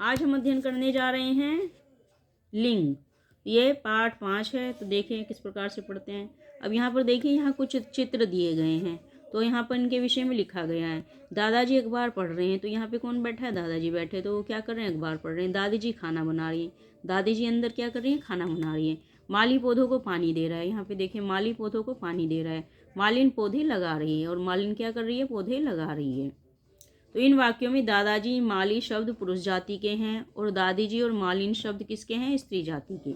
आज हम अध्ययन करने जा रहे हैं लिंग। ये पाठ 5 है। तो देखें किस प्रकार से पढ़ते हैं। अब यहाँ पर देखिए, यहाँ कुछ चित्र दिए गए हैं। तो यहाँ पर इनके विषय में लिखा गया है। दादाजी अखबार पढ़ रहे हैं। तो यहाँ पे कौन बैठा है? दादाजी बैठे। तो वो क्या कर रहे हैं? अखबार पढ़ रहे हैं। दादी जी खाना बना रही हैं। दादी जी अंदर क्या कर रही हैं? खाना बना रही है। माली पौधों को पानी दे रहा है। यहाँ पे देखिए, माली पौधों को पानी दे रहा है। मालिन पौधे लगा रही है और मालिन क्या कर रही है? पौधे लगा रही है। तो इन वाक्यों में दादाजी माली शब्द पुरुष जाति के हैं और दादी जी और मालिन शब्द किसके हैं? स्त्री जाति के।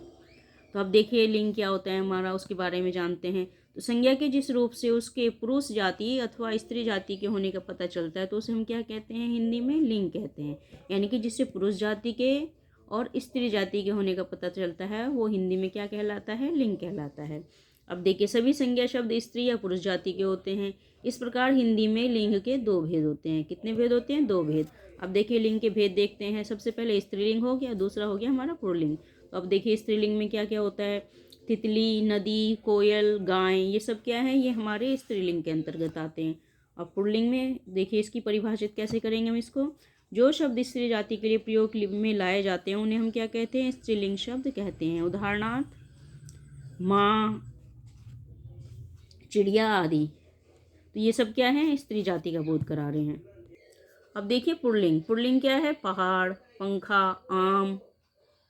तो अब देखिए लिंग क्या होता है हमारा, उसके बारे में जानते हैं। तो संज्ञा के जिस रूप से उसके पुरुष जाति अथवा स्त्री जाति के होने का पता चलता है तो उसे हम क्या कहते हैं? हिंदी में लिंग कहते हैं। यानी कि जिससे पुरुष जाति के और स्त्री जाति के होने का पता चलता है वो हिंदी में क्या कहलाता है? लिंग कहलाता है। अब देखिए, सभी संज्ञा शब्द स्त्री या पुरुष जाति के होते हैं। इस प्रकार हिंदी में लिंग के 2 भेद होते हैं। कितने भेद होते हैं? 2 भेद। अब देखिए लिंग के भेद देखते हैं। सबसे पहले स्त्रीलिंग हो गया, दूसरा हो गया हमारा पुल्लिंग। तो अब देखिए स्त्रीलिंग में क्या क्या होता है? तितली, नदी, कोयल, गाय, ये सब क्या है? ये हमारे स्त्रीलिंग के अंतर्गत आते हैं। अब पुल्लिंग में देखिए इसकी परिभाषित कैसे करेंगे हम इसको। जो शब्द स्त्री जाति के लिए प्रयोग में लाए जाते हैं उन्हें हम क्या कहते हैं? स्त्रीलिंग शब्द कहते हैं। उदाहरणार्थ माँ, चिड़िया आदि। तो ये सब क्या है? स्त्री जाति का बोध करा रहे हैं। अब देखिए पुल्लिंग। पुल्लिंग क्या है? पहाड़, पंखा, आम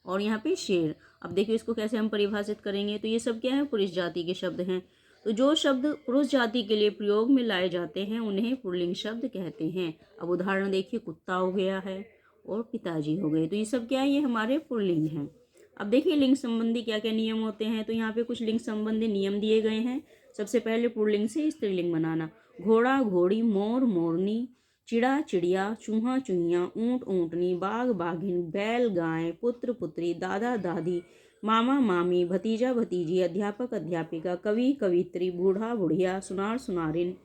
और यहाँ पे शेर। अब देखिए इसको कैसे हम परिभाषित करेंगे। तो ये सब क्या है? पुरुष जाति के शब्द हैं। तो जो शब्द पुरुष जाति के लिए प्रयोग में लाए जाते हैं उन्हें पुल्लिंग शब्द कहते हैं। अब उदाहरण देखिए, कुत्ता हो गया है और पिताजी हो गए। तो ये सब क्या है? ये हमारे पुल्लिंग हैं। अब देखिए लिंग संबंधी क्या क्या नियम होते हैं। तो यहाँ पे कुछ लिंग संबंधी नियम दिए गए हैं। सबसे पहले पुल्लिंग से स्त्रीलिंग बनाना। घोड़ा, घोड़ी, मोर, मोरनी, चिड़ा, चिड़िया, चूहा, चूहिया, ऊँट, ऊँटनी, बाघ, बाघिन, बैल, गाय, पुत्र, पुत्री, दादा, दादी, मामा, मामी, भतीजा, भतीजी, अध्यापक, अध्यापिका, कवि, कवित्री, बूढ़ा, बुढ़िया, सुनार, सुनारिन,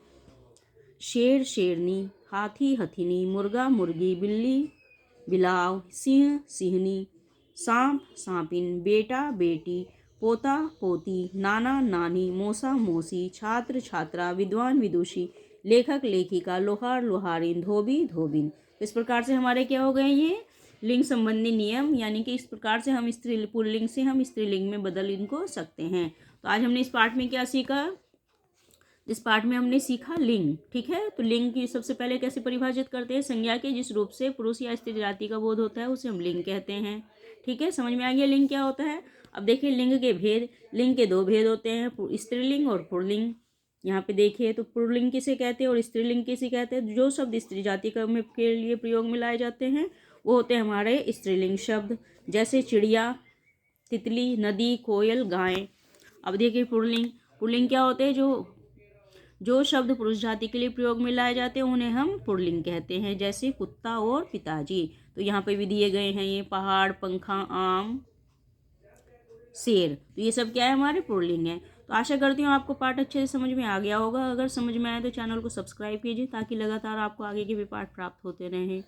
शेर, शेरनी, हाथी, हथिनी, मुर्गा, मुर्गी, बिल्ली, बिलाव, सिंह, सिंहनी, सांप, सांपिन, बेटा, बेटी, पोता, पोती, नाना, नानी, मौसा, मौसी, छात्र, छात्रा, विद्वान, विदुषी, लेखक, लेखिका, लोहार, लोहारिन, धोबी, धोबिन। इस प्रकार से हमारे क्या हो गए? ये लिंग संबंधी नियम। यानी कि इस प्रकार से हम पुल्लिंग से हम स्त्रीलिंग में बदल इनको सकते हैं। तो आज हमने इस पाठ में क्या सीखा? इस पाठ में हमने सीखा लिंग। ठीक है। तो लिंग की सबसे पहले कैसे परिभाषित करते हैं? संज्ञा के जिस रूप से पुरुष या स्त्री जाति का बोध होता है उसे हम लिंग कहते हैं। ठीक है, समझ में आ गया लिंग क्या होता है। अब देखिए लिंग के भेद। लिंग के 2 भेद होते हैं, स्त्रीलिंग और पुल्लिंग। यहाँ पे देखिए, तो पुल्लिंग किसे कहते हैं और स्त्रीलिंग किसे कहते हैं? जो शब्द स्त्री जाति का के लिए प्रयोग में लाए जाते हैं वो होते हैं हमारे स्त्रीलिंग शब्द, जैसे चिड़िया, तितली, नदी, कोयल, गाय। अब देखिए पुल्लिंग। पुल्लिंग क्या होते हैं? जो शब्द पुरुष जाति के लिए प्रयोग में लाए जाते हैं उन्हें हम पुल्लिंग कहते हैं, जैसे कुत्ता और पिताजी। तो यहाँ पे भी दिए गए हैं ये पहाड़, पंखा, आम, शेर। तो ये सब क्या है? हमारे पुल्लिंग है। तो आशा करती हूँ आपको पाठ अच्छे से समझ में आ गया होगा। अगर समझ में आए तो चैनल को सब्सक्राइब कीजिए ताकि लगातार आपको आगे के भी पाठ प्राप्त होते रहें।